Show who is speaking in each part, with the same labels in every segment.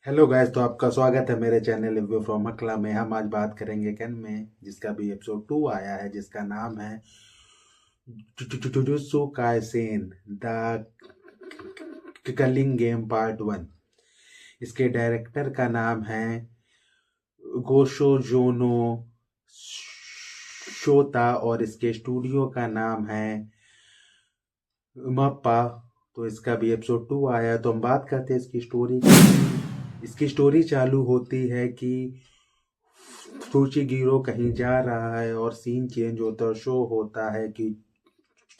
Speaker 1: Hello guys, तो आपका स्वागत है मेरे चैनल रिव्यू फ्रॉम अकला में। हम आज बात करेंगे कैन में, जिसका भी एपिसोड 2 आया है, जिसका नाम है jujutsu Kaisen the killing game part 1। इसके डायरेक्टर का नाम है गोशो जोनो शोता और इसके स्टूडियो का नाम है मप्पा। तो इसका भी एपिसोड 2 आया है, तो हम बात करते हैं इसकी स्टोरी की। इसकी स्टोरी चालू होती है कि फुशिगिरो कहीं जा रहा है और सीन चेंज होता है। शो होता है कि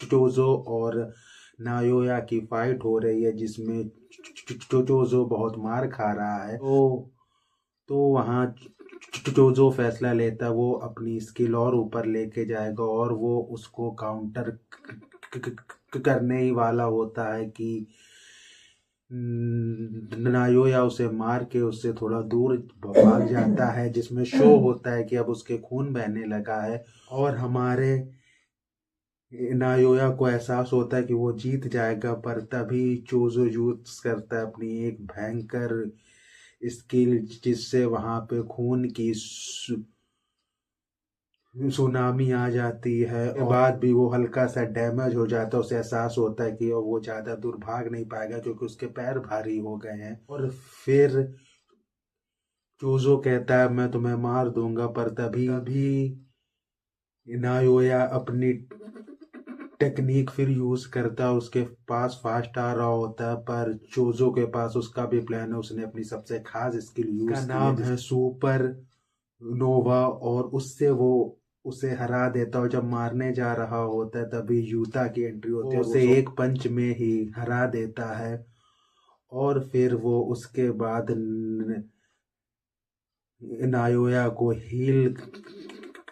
Speaker 1: चोजो और नायोया की फाइट हो रही है, जिसमें चोजो बहुत मार खा रहा है। तो वहाँ चोजो फैसला लेता है, वो अपनी स्किल और ऊपर लेके जाएगा और वो उसको काउंटर करने ही वाला होता है कि नायोया उसे मार के उससे थोड़ा दूर भाग जाता है, जिसमें शो होता है कि अब उसके खून बहने लगा है और हमारे नायोया को एहसास होता है कि वो जीत जाएगा। पर तभी चोजो यूज करता है अपनी एक भयंकर स्किल, जिससे वहां पे खून की सुनामी आ जाती है और बाद भी वो हल्का सा डैमेज हो जाता है। उसे एहसास होता है कि वो ज्यादा दूर भाग नहीं पाएगा क्योंकि उसके पैर भारी हो गए हैं। और फिर चोजो कहता है मैं तुम्हें मार दूंगा, पर तभी भी नायोया अपनी टेक्निक फिर यूज करता है। उसके पास फास्ट आ रहा होता है, पर चोजो के पास उसका भी प्लान है। उसने अपनी सबसे खास स्किल यूज का नाम है सुपर नोवा, और उससे वो उसे हरा देता है। और जब मारने जा रहा होता है तभी यूता की एंट्री होती है, उसे एक पंच में ही हरा देता है। और फिर वो उसके बाद नायोया को हील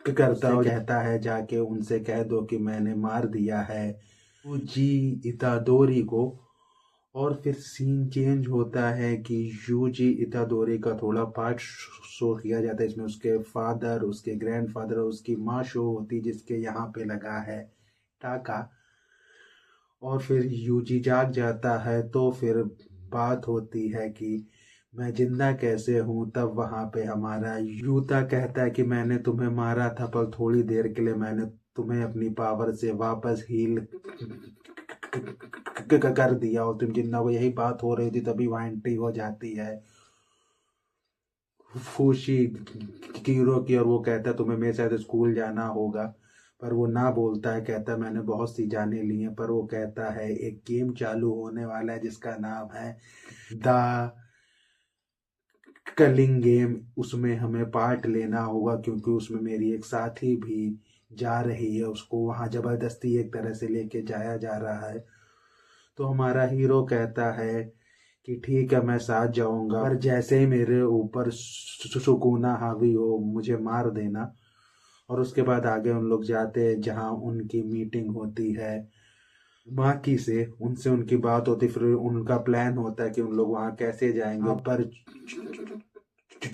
Speaker 1: करता है, कहता है जाके उनसे कह दो कि मैंने मार दिया है यूजी इतादोरी को। और फिर सीन चेंज होता है कि यूजी इतादोरी का थोड़ा पार्ट शो किया जाता है। इसमें उसके फादर, उसके ग्रैंडफादर और उसकी माँ शो होती है, जिसके यहाँ पे लगा है टाका। और फिर यूजी जाग जाता है, तो फिर बात होती है कि मैं जिंदा कैसे हूँ। तब वहां पे हमारा यूता कहता है कि मैंने तुम्हें मारा था, पर थोड़ी देर के लिए मैंने तुम्हें अपनी पावर से वापस हील कर दिया और तुम जिंदा हो। यही बात हो रही थी, तभी वहां एंट्री हो जाती है फूशी कीरो की, और वो कहता है तुम्हें मेरे साथ स्कूल जाना होगा। पर वो ना बोलता है, कहता है मैंने बहुत सी जाने ली हैं। पर वो कहता है एक गेम चालू होने वाला है जिसका नाम है द कलिंग गेम, उसमें हमें पार्ट लेना होगा क्योंकि उसमें मेरी एक साथी भी जा रही है। उसको वहां जबरदस्ती एक तरह से लेके जाया जा रहा है। तो हमारा हीरो कहता है कि ठीक है मैं साथ जाऊंगा, पर जैसे ही मेरे ऊपर सुकूना हावी हो मुझे मार देना। और उसके बाद आगे उन लोग जाते हैं जहाँ उनकी मीटिंग होती है माकी से। उनसे उनकी बात होती, फिर उनका प्लान होता है कि उन लोग वहाँ कैसे जाएंगे। पर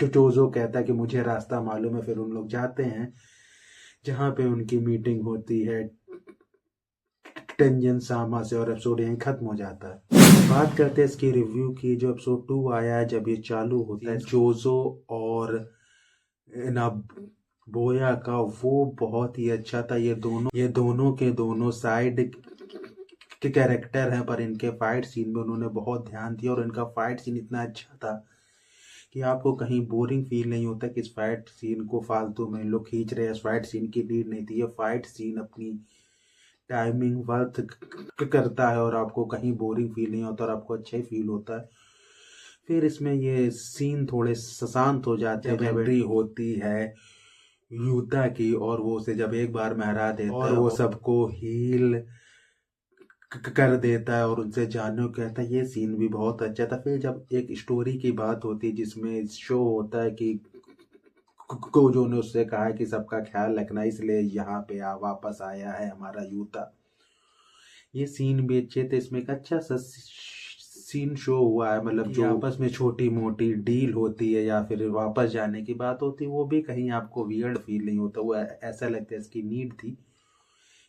Speaker 1: चोजो कहता है कि मुझे रास्ता मालूम है। फिर उन लोग जाते हैं जहाँ पे उनकी मीटिंग होती है टेंजन सामा से, और एपिसोड यहीं खत्म हो जाता है। बात करते हैं इसकी रिव्यू की। जो एपिसोड 2 आया है, जब ये चालू होता है जोजो और ना बोया का, वो बहुत ही अच्छा था। ये दोनों के दोनों साइड के कैरेक्टर हैं, पर इनके फाइट सीन में उन्होंने बहुत ध्यान दिया और इनका फाइट सीन इतना अच्छा था कि आपको कहीं बोरिंग फील नहीं होता कि इस फाइट सीन को फालतू में लोग खींच रहे हैं। इस फाइट सीन की नीड नहीं थी। ये फाइट सीन अपनी टाइमिंग वर्थ करता है और आपको कहीं बोरिंग फील नहीं होता और आपको अच्छा ही फील होता है। फिर इसमें ये सीन थोड़े शांत हो जाते हैं जब एंट्री होती है यूता की, और वो उसे जब एक बार में हरा देता है और वो सबको हील कर देता है और उनसे जानने को कहता है। ये सीन भी बहुत अच्छा था। फिर जब एक स्टोरी की बात होती है जिसमें शो होता है कि कोजो ने उससे कहा है कि सबका ख्याल रखना, इसलिए यहाँ पे वापस आया है हमारा यूता। ये सीन भी अच्छे थे। इसमें एक अच्छा सा सीन शो हुआ है, मतलब जो आपस में छोटी मोटी डील होती है या फिर वापस जाने की बात होती है, वो भी कहीं आपको वियर्ड फील नहीं होता। वो ऐसा लगता है इसकी नीड थी।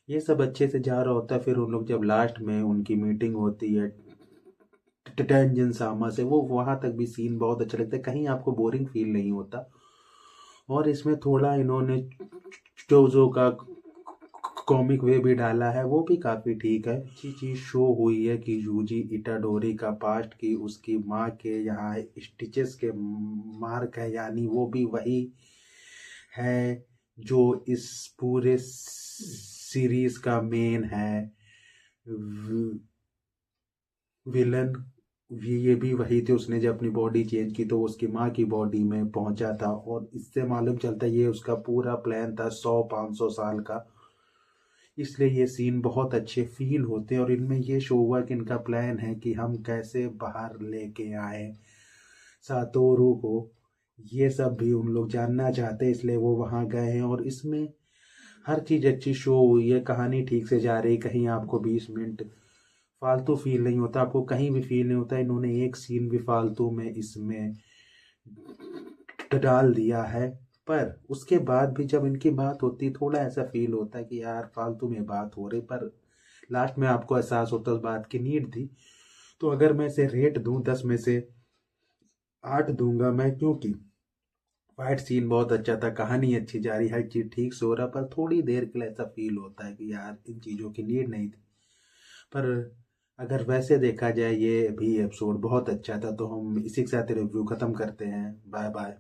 Speaker 1: ये सब अच्छे से जा रहा होता है। फिर उन लोग जब लास्ट में उनकी मीटिंग होती है टेंजन सामा से, वो वहाँ तक भी सीन बहुत अच्छा लगता है, कहीं आपको बोरिंग फील नहीं होता। और इसमें थोड़ा इन्होंने जोजो का कॉमिक वे भी डाला है, वो भी काफ़ी ठीक है। अच्छी चीज़ शो हुई है कि यूजी इटाडोरी का पास्ट की उसकी माँ के यहाँ स्टिचेस के मार्क है, यानी वो भी वही है जो इस पूरे सीरीज का मेन है विलन। ये भी वही थे, उसने जब अपनी बॉडी चेंज की तो वो उसकी माँ की बॉडी में पहुंचा था, और इससे मालूम चलता है ये उसका पूरा प्लान था 100-500 साल का। इसलिए ये सीन बहुत अच्छे फील होते हैं, और इनमें ये शो हुआ कि इनका प्लान है कि हम कैसे बाहर लेके आए सातोरू को, ये सब भी उन लोग जानना चाहते हैं, इसलिए वो वहाँ गए हैं। और इसमें हर चीज़ अच्छी शो हुई है, कहानी ठीक से जा रही, कहीं आपको 20 मिनट फालतू फील नहीं होता, आपको कहीं भी फील नहीं होता। इन्होंने एक सीन भी फालतू में इसमें डाल दिया है, पर उसके बाद भी जब इनकी बात होती है थोड़ा ऐसा फील होता है कि यार फालतू में बात हो रही, पर लास्ट में आपको एहसास होता है उस बात की नीड थी। तो अगर मैं इसे रेट दूं 10 में से 8 दूंगा मैं, क्योंकि फाइट सीन बहुत अच्छा था, कहानी अच्छी जा रही, हर चीज़ ठीक से हो रहा, पर थोड़ी देर के लिए ऐसा फील होता है कि यार इन चीज़ों की नीड नहीं थी। पर अगर वैसे देखा जाए ये भी एपिसोड बहुत अच्छा था, तो हम इसी के साथ रिव्यू ख़त्म करते हैं। Bye bye.